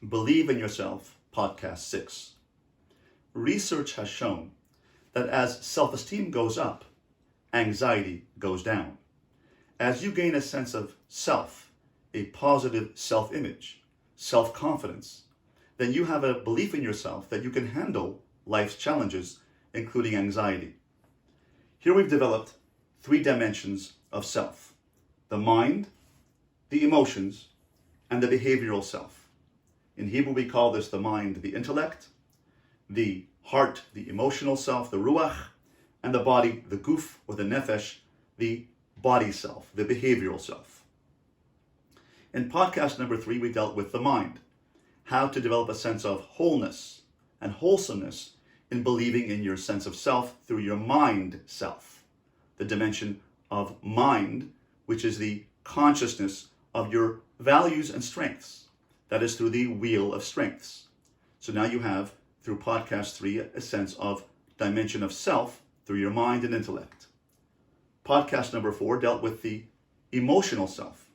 Believe in Yourself, Podcast 6. Research has shown that as self-esteem goes up, anxiety goes down. As you gain a sense of self, a positive self-image, self-confidence, then you have a belief in yourself that you can handle life's challenges, including anxiety. Here we've developed 3 dimensions of self: the mind, the emotions, and the behavioral self. In Hebrew, we call this the mind, the intellect, the heart, the emotional self, the ruach, and the body, the guf, or the nefesh, the body self, the behavioral self. In podcast number 3, we dealt with the mind, how to develop a sense of wholeness and wholesomeness in believing in your sense of self through your mind self, the dimension of mind, which is the consciousness of your values and strengths. That is through the wheel of strengths. So now you have, through podcast 3, a sense of dimension of self through your mind and intellect. Podcast number 4 dealt with the emotional self,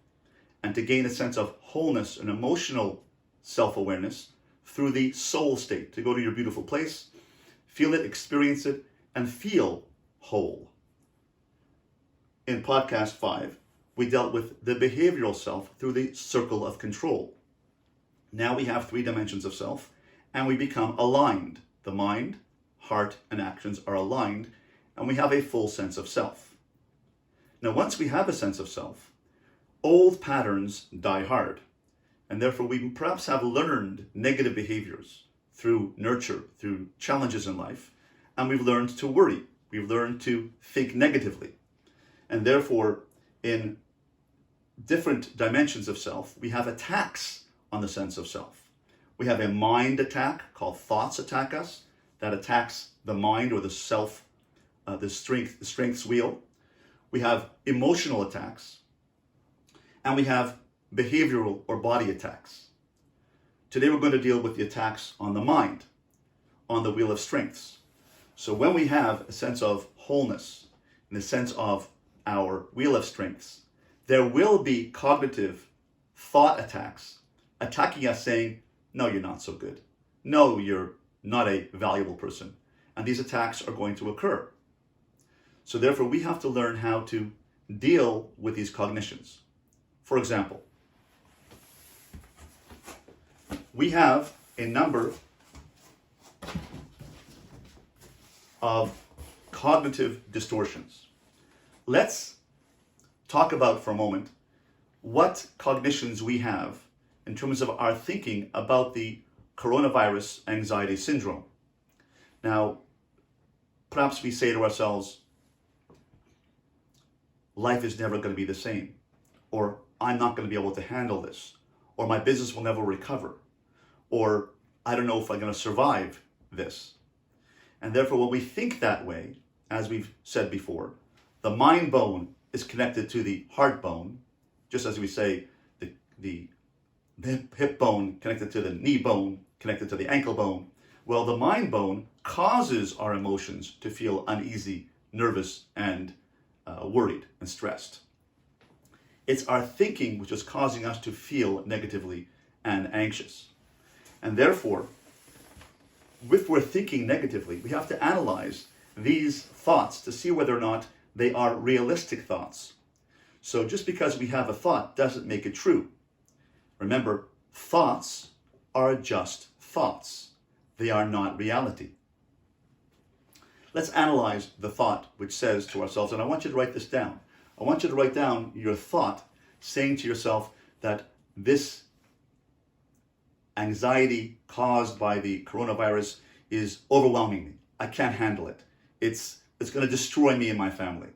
and to gain a sense of wholeness and emotional self-awareness through the soul state, to go to your beautiful place, feel it, experience it, and feel whole. In podcast 5, we dealt with the behavioral self through the circle of control. Now we have 3 dimensions of self, and we become aligned. The mind, heart, and actions are aligned, and we have a full sense of self. Now, once we have a sense of self, old patterns die hard, and therefore we perhaps have learned negative behaviors through nurture, through challenges in life, and we've learned to worry. We've learned to think negatively. And therefore, in different dimensions of self, we have attacks on the sense of self. We have a mind attack called thoughts attack us, that attacks the mind or the self, the strengths wheel. We have emotional attacks, and we have behavioral or body attacks. Today we're going to deal with the attacks on the mind, on the wheel of strengths. So when we have a sense of wholeness, in the sense of our wheel of strengths, there will be cognitive thought attacks attacking us, saying, no, you're not so good. No, you're not a valuable person. And these attacks are going to occur. So therefore, we have to learn how to deal with these cognitions. For example, we have a number of cognitive distortions. Let's talk about for a moment what cognitions we have in terms of our thinking about the coronavirus anxiety syndrome. Now, perhaps we say to ourselves, life is never going to be the same, or I'm not going to be able to handle this, or my business will never recover, or I don't know if I'm going to survive this. And therefore, when we think that way, as we've said before, the mind bone is connected to the heart bone, just as we say the hip bone connected to the knee bone, connected to the ankle bone. Well, the mind bone causes our emotions to feel uneasy, nervous, and worried and stressed. It's our thinking which is causing us to feel negatively and anxious. And therefore, if we're thinking negatively, we have to analyze these thoughts to see whether or not they are realistic thoughts. So just because we have a thought doesn't make it true. Remember, thoughts are just thoughts. They are not reality. Let's analyze the thought which says to ourselves, and I want you to write this down. I want you to write down your thought saying to yourself that this anxiety caused by the coronavirus is overwhelming me. I can't handle it. It's going to destroy me and my family.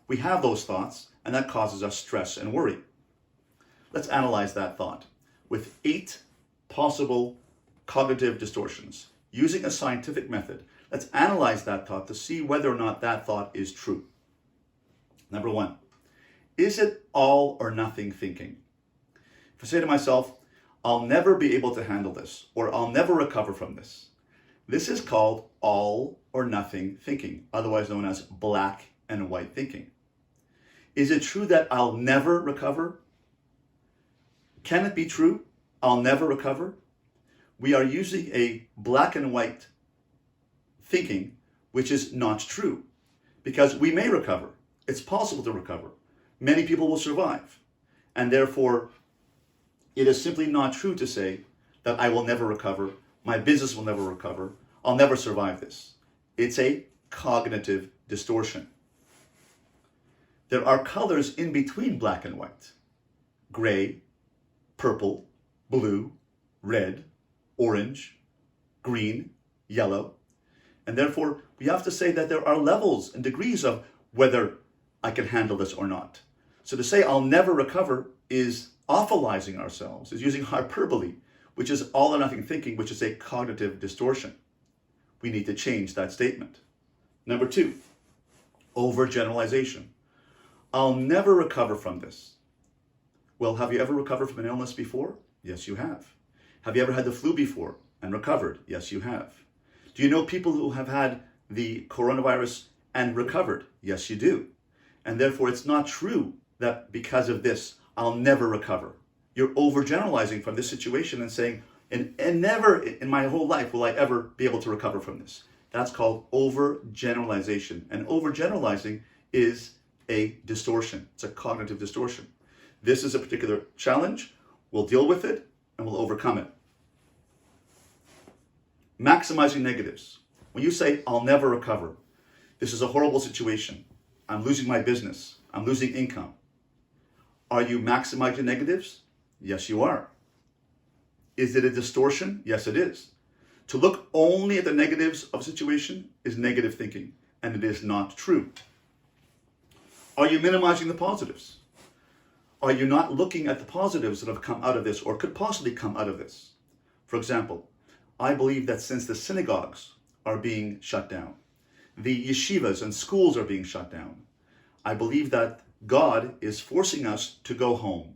We have those thoughts, and that causes us stress and worry. Let's analyze that thought with 8 possible cognitive distortions. Using a scientific method, let's analyze that thought to see whether or not that thought is true. Number 1, is it all or nothing thinking? If I say to myself, I'll never be able to handle this, or I'll never recover from this, this is called all or nothing thinking, otherwise known as black and white thinking. Is it true that I'll never recover? Can it be true? I'll never recover? we are using a black and white thinking, which is not true. Because we may recover. It's possible to recover. Many people will survive. And therefore, it is simply not true to say that I will never recover, my business will never recover, I'll never survive this. It's a cognitive distortion. There are colors in between black and white. Gray, purple, blue, red, orange, green, yellow. And therefore, we have to say that there are levels and degrees of whether I can handle this or not. So to say I'll never recover is awfulizing ourselves, is using hyperbole, which is all or nothing thinking, which is a cognitive distortion. We need to change that statement. Number 2, overgeneralization. I'll never recover from this. Well, have you ever recovered from an illness before? Yes, you have. Have you ever had the flu before and recovered? Yes, you have. Do you know people who have had the coronavirus and recovered? Yes, you do. And therefore, it's not true that because of this, I'll never recover. You're overgeneralizing from this situation and saying, and never in my whole life will I ever be able to recover from this. That's called overgeneralization. And overgeneralizing is a distortion. It's a cognitive distortion. This is a particular challenge. We'll deal with it and we'll overcome it. Maximizing negatives. When you say, I'll never recover, this is a horrible situation, I'm losing my business, I'm losing income. Are you maximizing negatives? Yes, you are. Is it a distortion? Yes, it is. To look only at the negatives of a situation is negative thinking, and it is not true. Are you minimizing the positives? Are you not looking at the positives that have come out of this or could possibly come out of this? For example, I believe that since the synagogues are being shut down, the yeshivas and schools are being shut down, I believe that God is forcing us to go home.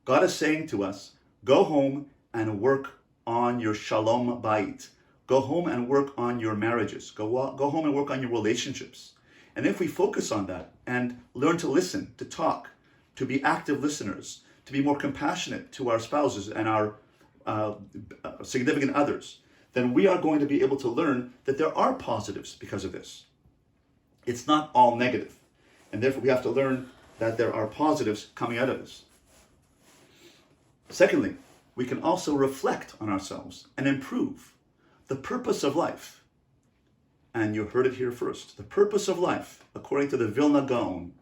God is saying to us, go home and work on your shalom bayit. Go home and work on your marriages. Go home and work on your relationships. And if we focus on that and learn to listen, to talk, to be active listeners, to be more compassionate to our spouses and our significant others, then we are going to be able to learn that there are positives because of this. It's not all negative. And therefore we have to learn that there are positives coming out of this. Secondly, we can also reflect on ourselves and improve. The purpose of life, and you heard it here first, the purpose of life, according to the Vilna Gaon,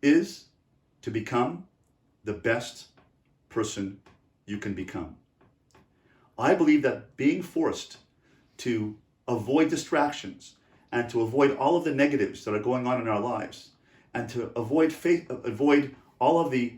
is to become the best person you can become. I believe that being forced to avoid distractions and to avoid all of the negatives that are going on in our lives and to avoid all of the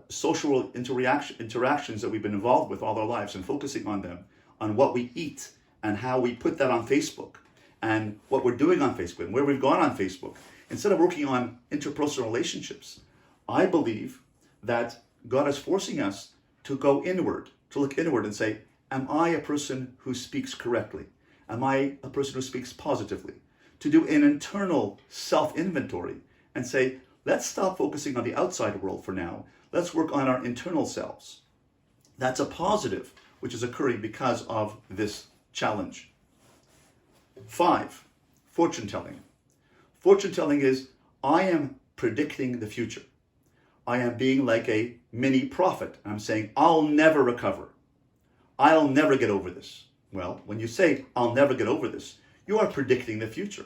social interactions that we've been involved with all our lives and focusing on them, on what we eat and how we put that on Facebook and what we're doing on Facebook and where we've gone on Facebook, instead of working on interpersonal relationships, I believe that God is forcing us to go inward, to look inward and say, am I a person who speaks correctly? Am I a person who speaks positively? To do an internal self-inventory and say, let's stop focusing on the outside world for now. Let's work on our internal selves. That's a positive which is occurring because of this challenge. 5, fortune telling. Fortune telling is, I am predicting the future. I am being like a mini prophet. I'm saying, I'll never recover. I'll never get over this. Well, when you say, I'll never get over this, you are predicting the future.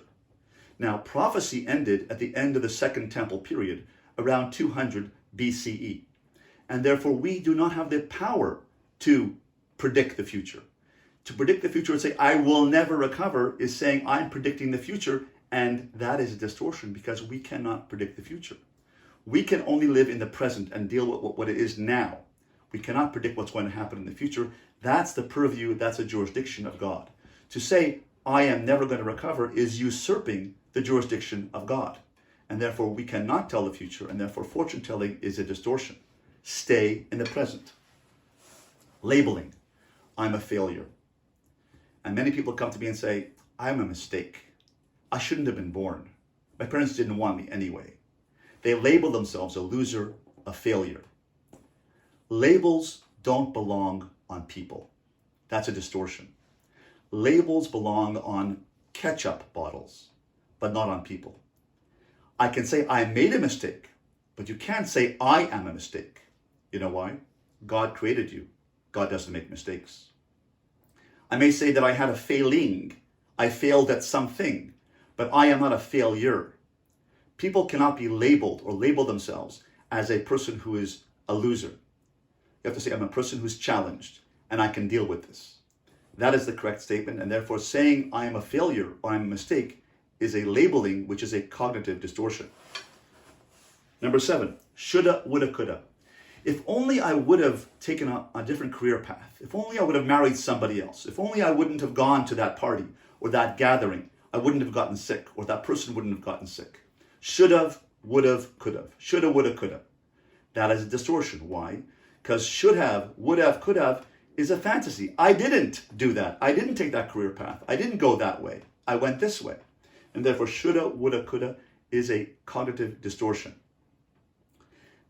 Now, prophecy ended at the end of the Second Temple period, around 200 BCE. And therefore, we do not have the power to predict the future. To predict the future and say, I will never recover, is saying, I'm predicting the future, and that is a distortion because we cannot predict the future. We can only live in the present and deal with what it is now. We cannot predict what's going to happen in the future. That's the purview, that's a jurisdiction of God. To say, I am never going to recover is usurping the jurisdiction of God. And therefore, we cannot tell the future, and therefore fortune telling is a distortion. Stay in the present. Labeling, I'm a failure. And many people come to me and say, I'm a mistake. I shouldn't have been born. My parents didn't want me anyway. They label themselves a loser, a failure. Labels don't belong on people. That's a distortion. Labels belong on ketchup bottles, but not on people. I can say I made a mistake, but you can't say I am a mistake. You know why? God created you. God doesn't make mistakes. I may say that I had a failing. I failed at something, but I am not a failure. People cannot be labeled or label themselves as a person who is a loser. You have to say, I'm a person who's challenged, and I can deal with this. That is the correct statement, and therefore saying I am a failure or I'm a mistake is a labeling, which is a cognitive distortion. Number 7, shoulda, woulda, coulda. If only I would have taken a different career path, if only I would have married somebody else, if only I wouldn't have gone to that party or that gathering, I wouldn't have gotten sick, or that person wouldn't have gotten sick. Should have, would have, could have. Shoulda, woulda, coulda. That is a distortion. Why? Because should have, would have, could have is a fantasy. I didn't do that. I didn't take that career path. I didn't go that way. I went this way. And therefore, shoulda, woulda, coulda is a cognitive distortion.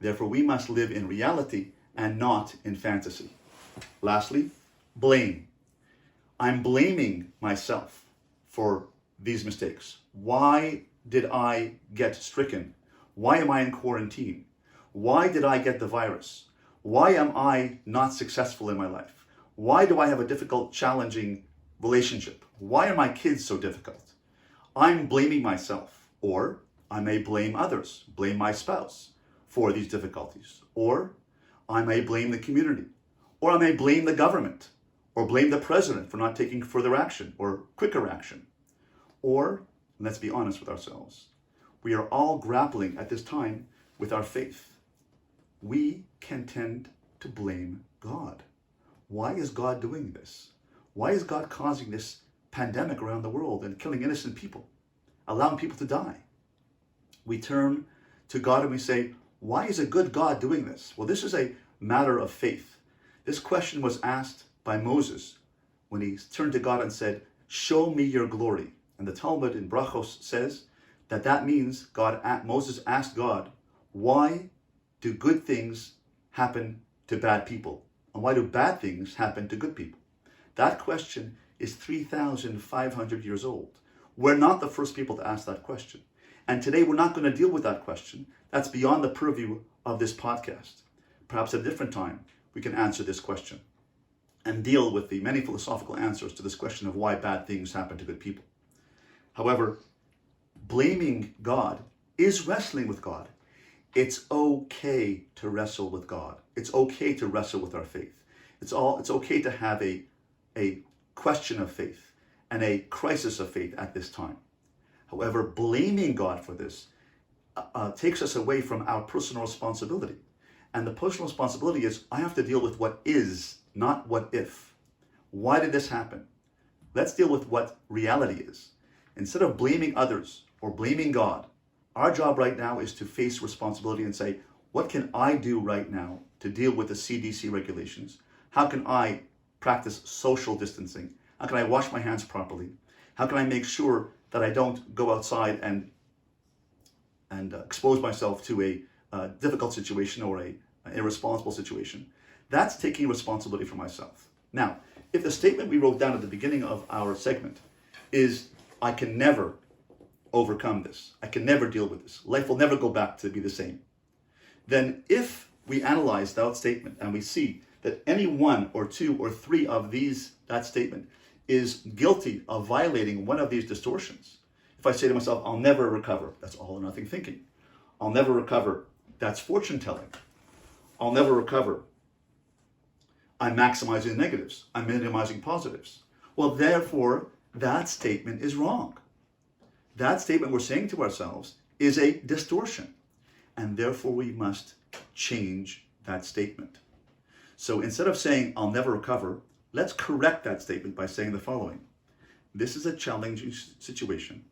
Therefore, we must live in reality and not in fantasy. Lastly, blame. I'm blaming myself for these mistakes. Why did I get stricken? Why am I in quarantine? Why did I get the virus? Why am I not successful in my life? Why do I have a difficult, challenging relationship? Why are my kids so difficult? I'm blaming myself, or I may blame others, blame my spouse for these difficulties, or I may blame the community, or I may blame the government, or blame the president for not taking further action or quicker action. Or, let's be honest with ourselves, we are all grappling at this time with our faith. We can tend to blame God. Why is God doing this? Why is God causing this pandemic around the world and killing innocent people, allowing people to die? We turn to God and we say, why is a good God doing this? Well, this is a matter of faith. This question was asked by Moses when he turned to God and said, show me your glory. And the Talmud in Brachos says that means Moses asked God, why do good things happen to bad people? And why do bad things happen to good people? That question is 3,500 years old. We're not the first people to ask that question. And today we're not going to deal with that question. That's beyond the purview of this podcast. Perhaps at a different time we can answer this question and deal with the many philosophical answers to this question of why bad things happen to good people. However, blaming God is wrestling with God. It's okay to wrestle with God. It's okay to wrestle with our faith. It's okay to have a question of faith and a crisis of faith at this time. However, blaming God for this takes us away from our personal responsibility. And the personal responsibility is, I have to deal with what is, not what if. Why did this happen? Let's deal with what reality is. Instead of blaming others or blaming God, our job right now is to face responsibility and say, what can I do right now to deal with the CDC regulations? How can I practice social distancing? How can I wash my hands properly? How can I make sure that I don't go outside and expose myself to a difficult situation or an irresponsible situation? That's taking responsibility for myself. Now, if the statement we wrote down at the beginning of our segment is, I can never overcome this, I can never deal with this, life will never go back to be the same, then if we analyze that statement and we see that any one or two or three of that statement is guilty of violating one of these distortions. If I say to myself, I'll never recover, that's all or nothing thinking. I'll never recover, that's fortune telling. I'll never recover, I'm maximizing negatives, I'm minimizing positives. Well, therefore, that statement is wrong. That statement we're saying to ourselves is a distortion, and therefore we must change that statement. So instead of saying, I'll never recover, let's correct that statement by saying the following. This is a challenging situation.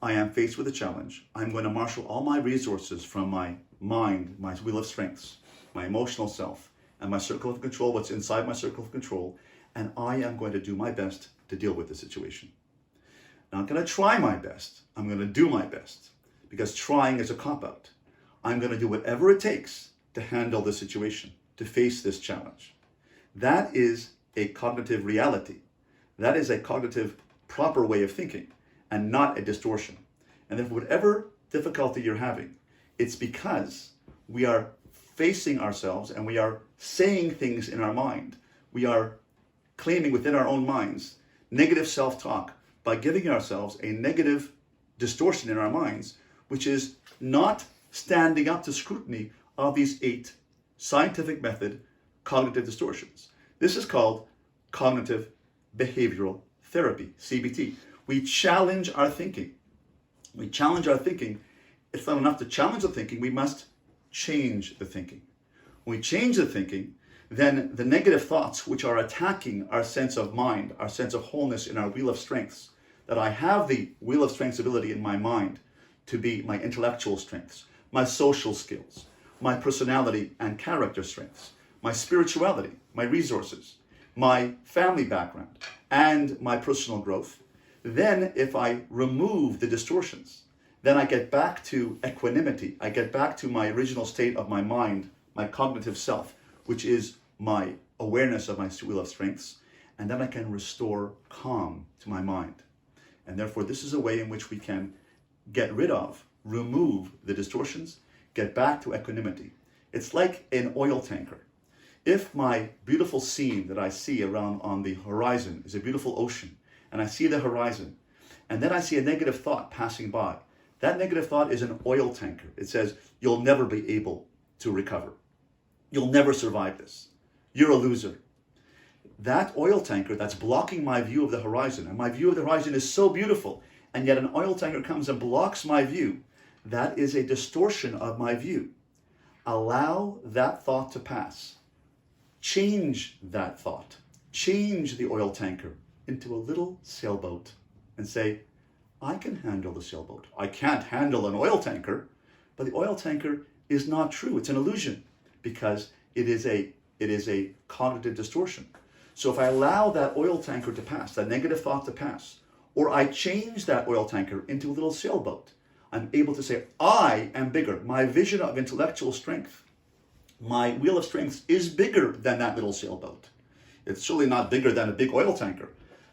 I am faced with a challenge. I'm going to marshal all my resources from my mind, my wheel of strengths, my emotional self, and my circle of control, what's inside my circle of control, and I am going to do my best to deal with the situation. I'm not going to try my best. I'm going to do my best, because trying is a cop-out. I'm going to do whatever it takes to handle the situation, to face this challenge. That is a cognitive reality. That is a cognitive proper way of thinking and not a distortion. And therefore, whatever difficulty you're having, it's because we are facing ourselves and we are saying things in our mind. We are claiming within our own minds negative self-talk by giving ourselves a negative distortion in our minds, which is not standing up to scrutiny of these 8 scientific method cognitive distortions. This is called cognitive behavioral therapy, CBT. We challenge our thinking. We challenge our thinking. It's not enough to challenge the thinking, we must change the thinking. When we change the thinking, then the negative thoughts which are attacking our sense of mind, our sense of wholeness in our wheel of strengths, that I have the wheel of strengths ability in my mind to be my intellectual strengths, my social skills, my personality and character strengths, my spirituality, my resources, my family background, and my personal growth. Then if I remove the distortions, then I get back to equanimity. I get back to my original state of my mind, my cognitive self, which is my awareness of my wheel of strengths, and then I can restore calm to my mind. And therefore, this is a way in which we can get rid of, remove the distortions, get back to equanimity. It's like an oil tanker. If my beautiful scene that I see around on the horizon is a beautiful ocean, and I see the horizon, and then I see a negative thought passing by, that negative thought is an oil tanker. It says, you'll never be able to recover. You'll never survive this. You're a loser. That oil tanker that's blocking my view of the horizon, and my view of the horizon is so beautiful, and yet an oil tanker comes and blocks my view, that is a distortion of my view. Allow that thought to pass. Change that thought. Change the oil tanker into a little sailboat and say, I can handle the sailboat. I can't handle an oil tanker, but the oil tanker is not true. It's an illusion because it is a cognitive distortion. So if I allow that oil tanker to pass, that negative thought to pass, or I change that oil tanker into a little sailboat, I'm able to say, I am bigger. My vision of intellectual strength, my wheel of strengths is bigger than that little sailboat. It's surely not bigger than a big oil tanker,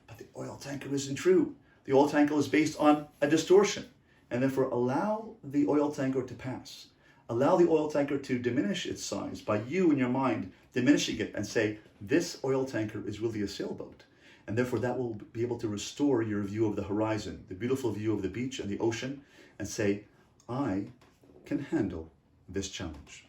but the oil tanker isn't true. The oil tanker is based on a distortion. And therefore allow the oil tanker to pass. Allow the oil tanker to diminish its size by you in your mind diminishing it and say, this oil tanker is really a sailboat. And therefore that will be able to restore your view of the horizon, the beautiful view of the beach and the ocean, and say, I can handle this challenge.